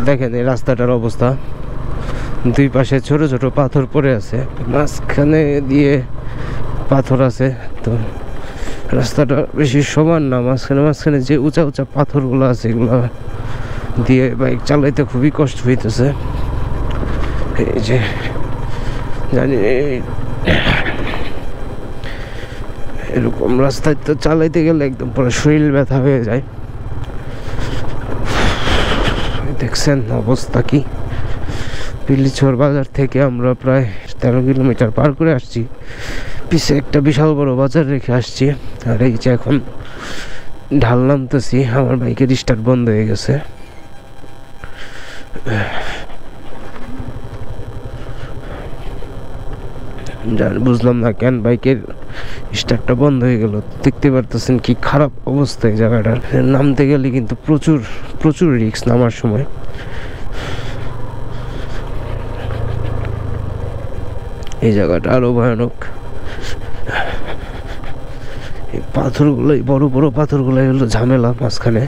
দেখেন এই রাস্তাটার অবস্থা, দুই পাশে ছোট ছোট পাথর পড়ে আছে, মাঝখানে দিয়ে পাথর আছে। তো রাস্তাটা বেশি সমান না, মাঝখানে মাঝখানে যে উঁচা উঁচা পাথরগুলো আছে এগুলো দিয়ে বাইক চালাইতে খুবই কষ্ট হইতেছে। এই যে জানি এরকম রাস্তায় তো চালাইতে গেলে একদম পুরো শরীর ব্যথা হয়ে যায়। দেখছেন অবস্থা কি। পিলিছর বাজার থেকে আমরা প্রায় 13 কিলোমিটার পার করে আসছি, পিছে একটা বিশাল বড় বাজার রেখে আসছি। আর এই যে এখন ঢাল নামতেছি, আমার বাইকের স্টার্ট বন্ধ হয়ে গেছে। বুঝলাম না কেন বাইকের স্টার্টটা বন্ধ হয়ে গেল। দেখতে পারতেছেন কি খারাপ অবস্থা এই জায়গাটার। নামতে গেলে কিন্তু প্রচুর প্রচুর রিস্ক নামার সময়। এই জায়গাটা আরো ভয়ানক। এই পাথরগুলোই, বড় বড় পাথরগুলোই হলো ঝামেলা। মাঝখানে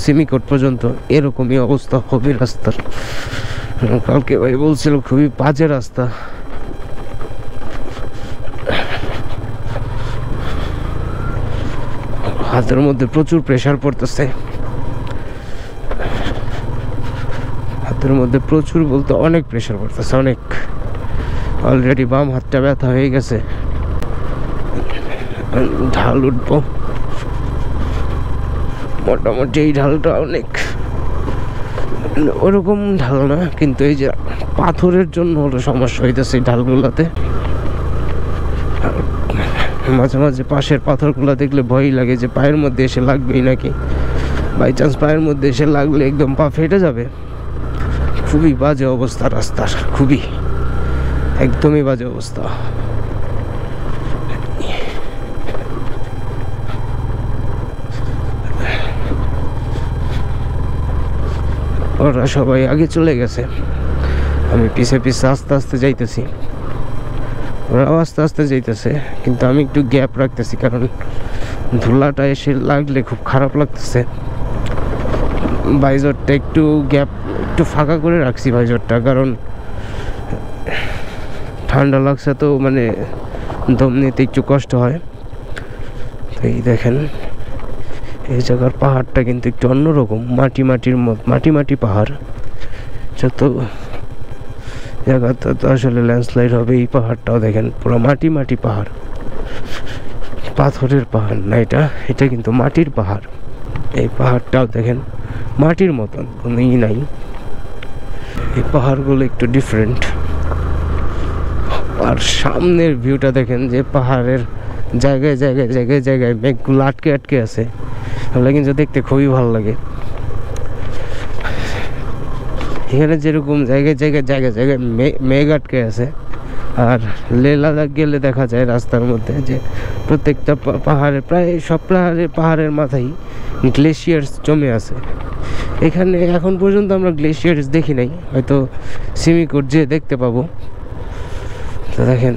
সিমিকোট পর্যন্ত এরকমই অবস্থা হবে রাস্তার। কালকে ভাই বলছিল খুবই বাজে রাস্তা। হাতের মধ্যে প্রচুর প্রেসার পড়তেছে, হাতের মধ্যে প্রচুর বলতে অনেক প্রেসার পড়তেছে, অনেক। অলরেডি বাম হাতটা ব্যথা হয়ে গেছে। ঢাল উঠবো মোটামুটি, এই ঢালটা অনেক ওরকম ঢাল না, কিন্তু এই যে পাথরের জন্য হলো সমস্যা হইতেছে এই ঢালগুলোতে। মাঝে মাঝে পাশের পাথরগুলো দেখলে ভয়ই লাগে যে পায়ের মধ্যে এসে লাগবেই নাকি। বাই চান্স পায়ের মধ্যে এসে লাগলে একদম পা ফেটে যাবে। খুবই বাজে অবস্থা রাস্তার, খুবই একদমই বাজে অবস্থা। ওরা সবাই আগে চলে গেছে, আমি পিছে পিছে আস্তে আস্তে যাইতেছি। ওরাও আস্তে আস্তে যাইতেছে, কিন্তু আমি একটু গ্যাপ রাখতেছি, কারণ ধুলাটা এসে লাগলে খুব খারাপ লাগতেছে। ভাইজরটা একটু গ্যাপ, একটু ফাঁকা করে রাখছি ভাইজরটা, কারণ ঠান্ডা লাগছে তো, মানে দম নিতে একটু কষ্ট হয়। তো এই দেখেন এই জায়গার পাহাড়টা কিন্তু একটু অন্যরকম, মাটি মাটি পাহাড়। যত জায়গাটা তো আসলে ল্যান্ডস্লাইড হবে। এই পাহাড়টাও দেখেন পুরো মাটি পাহাড়, পাথরের পাহাড় না এটা, এটা কিন্তু মাটির পাহাড়। এই পাহাড়টাও দেখেন মাটির মতন, কোনো ই নাই। এই পাহাড়গুলো একটু ডিফারেন্ট। আর সামনের ভিউটা দেখেন, যে পাহাড়ের জায়গায় জায়গায় জায়গায় জায়গায় মেঘগুলো আটকে আটকে আছে, তাহলে কিন্তু দেখতে খুবই ভালো লাগে। এখানে যেরকম জায়গায় জায়গায় জায়গায় জায়গায় মেঘ আটকে আছে, আর লে লাদাখ গেলে দেখা যায় রাস্তার মধ্যে যে প্রত্যেকটা পাহাড়ে, প্রায় সব পাহাড়ের মাথায় গ্লেশিয়ার্স জমে আছে। এখানে এখন পর্যন্ত আমরা গ্লেশিয়ার্স দেখি নাই, হয়তো সিমিকোট যে দেখতে পাবো। তো দেখেন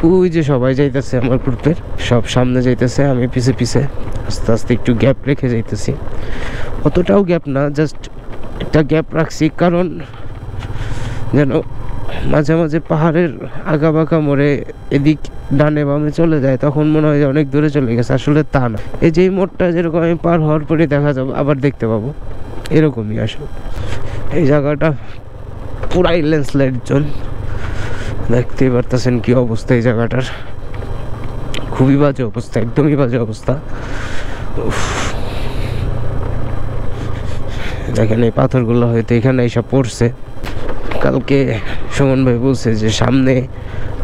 ওই যে সবাই যাইতেছে, আমার গ্রুপের সব সামনে যাইতেছে, আমি পিছে পিছে আস্তে আস্তে একটু গ্যাপ রেখে যাইতেছি। অতটাও গ্যাপ না, জাস্ট একটা গ্যাপ রাখছি, কারণ যেন মাঝে মাঝে পাহাড়ের আগা বাঁকা মোড়ে এদিক ডানে বামে চলে যায়, তখন মনে হয় যে অনেক দূরে চলে গেছে, আসলে তা না। এই যে মোড়টা যেরকম আমি পার হওয়ার পরে দেখা যাবে, আবার দেখতে পাবো, এরকমই আসলে। এই জায়গাটা পুরাই ল্যান্ডস্লাইড জোন, দেখতেই পারতেছেন কি অবস্থা এই জায়গাটার। খুবই বাজে অবস্থা, একদমই বাজে অবস্থা। দেখেন এই পাথরগুলো হয়তো এখানে এসে পড়ছে। কালকে সুমন ভাই বলছে যে সামনে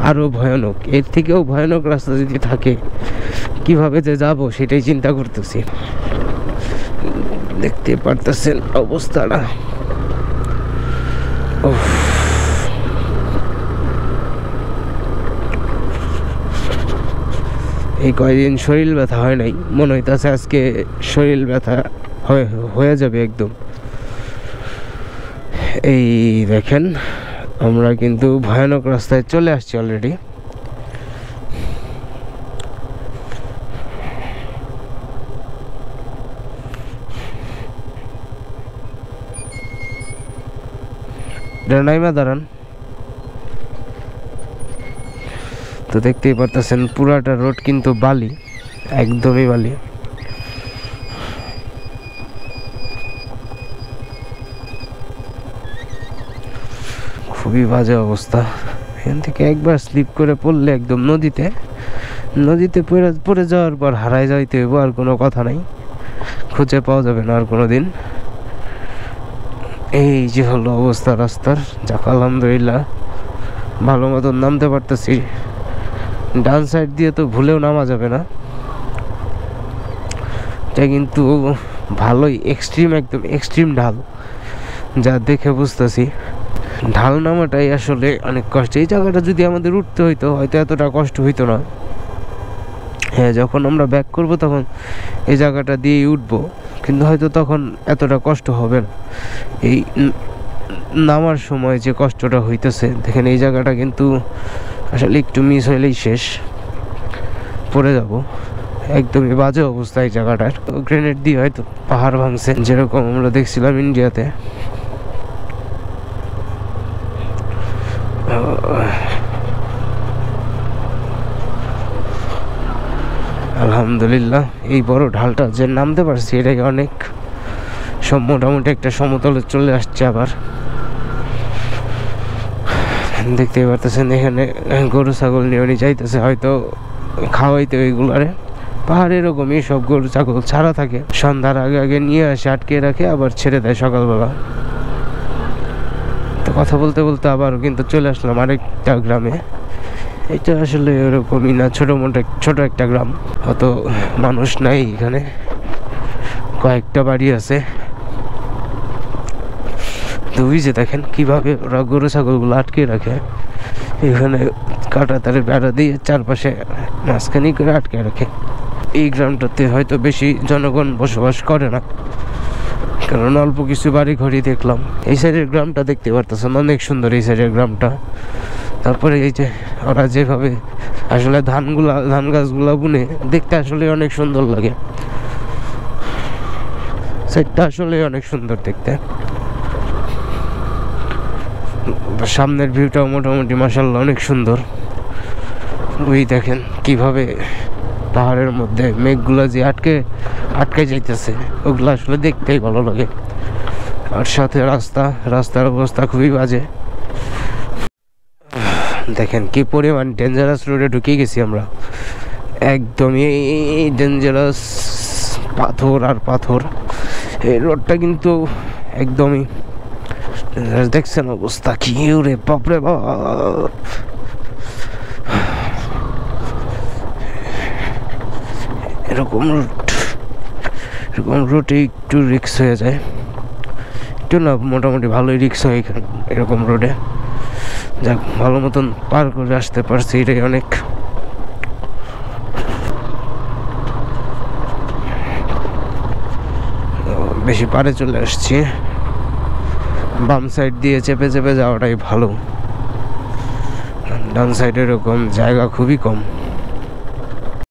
আরো ভয়ানক, এর থেকেও ভয়ানক রাস্তা যদি থাকে, কিভাবে যে যাব সেটাই চিন্তা করতেছি। দেখতে পারতেছেন অবস্থাটা। এই কয়দিন শরীর ব্যথা হয় নাই, মনে হইতেছে আজকে শরীর ব্যথা হয়ে যাবে একদম। এই দেখেন আমরা কিন্তু ভয়ানক রাস্তায় চলে আসছি অলরেডি। নাইমা দাঁড়ান। তো দেখতেই পারতেছেন পুরাটা রোড কিন্তু বালি, একদমই বালি। খুবই বাজে অবস্থা। এখান থেকে একবার স্লিপ করে পড়লে একদম নদীতে পড়ে যাওয়ার পর হারায় যাইতে হইব, আর কোনো কথা নাই, খুঁজে পাওয়া যাবে না আর কোনো দিন। এই যে হলো অবস্থা রাস্তার। যাক আলহামদুলিল্লাহ ভালো মতন নামতে পারতেছি। ডান সাইড দিয়ে তো ভুলেও নামা যাবে না, এটা কিন্তু ভালোই এক্সট্রিম, একদম এক্সট্রিম ঢাল, যা দেখে বুঝতেছি। ঢাল নামাটাই আসলে অনেক কষ্ট। এই জায়গাটা যদি আমাদের উঠতে হইতো হয়তো এতটা কষ্ট হইতো না। হ্যাঁ, যখন আমরা ব্যাক করব তখন এই জায়গাটা দিয়েই উঠবো, কিন্তু হয়তো তখন এতটা কষ্ট হবে না। এই নামার সময় যে কষ্টটা হইতেছে দেখেন, এই জায়গাটা কিন্তু আসলে একটু মিস হইলেই শেষ, পড়ে যাব। একদমই বাজে অবস্থা এই জায়গাটার। গ্রেনেড দিয়ে হয়তো পাহাড় ভাঙছে, যেরকম আমরা দেখছিলাম ইন্ডিয়াতে। আলহামদুলিল্লাহ এই বড় ঢালটা যে নামতে পারছি এটাকে অনেক, সব মোটামুটি একটা সমতলে চলে আসছে। আবার দেখতে পারতেছেন এখানে গরু ছাগল নিয়ে উনি যাইতেছে হয়তো খাওয়াইতে ওইগুলারে। পাহাড়ে এরকমই সব গরু ছাগল ছাড়া থাকে, সন্ধ্যার আগে আগে নিয়ে আসে, আটকে রাখে, আবার ছেড়ে দেয় সকালবেলা। তো কথা বলতে বলতে আবার কিন্তু চলে আসলাম আরেকটা গ্রামে। এটা আসলে এরকমই না, ছোট একটা গ্রাম, অত মানুষ নাই এখানে, কয়েকটা বাড়ি আছে। তো ওই যে দেখেন কিভাবে ওরা গরু ছাগলগুলো আটকে রাখে, এখানে কাটা তারে বেড়া দিয়ে চারপাশে মাঝখানে করে আটকে রাখে। এই গ্রামটাতে হয়তো বেশি জনগণ বসবাস করে না, কারণ অল্প কিছু বাড়ি ঘরই দেখলাম। এই সাইডের গ্রামটা দেখতে পারতেছেন অনেক সুন্দর, এই সাইডের গ্রামটা। তারপরে এই যে ওরা যেভাবে আসলে ধান গাছগুলা বুনে, দেখতে আসলে অনেক সুন্দর লাগে। সাইডটা আসলে অনেক সুন্দর দেখতে। সামনের ভিউটাও মোটামুটি মাশাআল্লাহ অনেক সুন্দর। ওই দেখেন কিভাবে পাহাড়ের মধ্যে মেঘগুলা যে আটকে যাইতেছে, ওগুলো আসলে দেখতেই ভালো লাগে। আর সাথে রাস্তার অবস্থা খুবই বাজে। দেখেন কি পরিমাণ ডেঞ্জারাস রোডে ঢুকে গেছি আমরা, একদমই ডেঞ্জারাস, পাথর আর পাথর। এই রোডটা কিন্তু একদমই দেখছেন অবস্থা কি, রে বাপরে বাপ। এরকম রোডে একটু রিক্স হয়ে যায়, একটু না মোটামুটি ভালোই রিক্স হয় এরকম রোডে। যাক ভালো মতন পার করে আসতে পারছি, এটাই অনেক। বেশি পারে চলে আসছি, বাম সাইড দিয়ে চেপে যাওয়াটাই ভালো, ডান সাইডে এরকম জায়গা খুবই কম।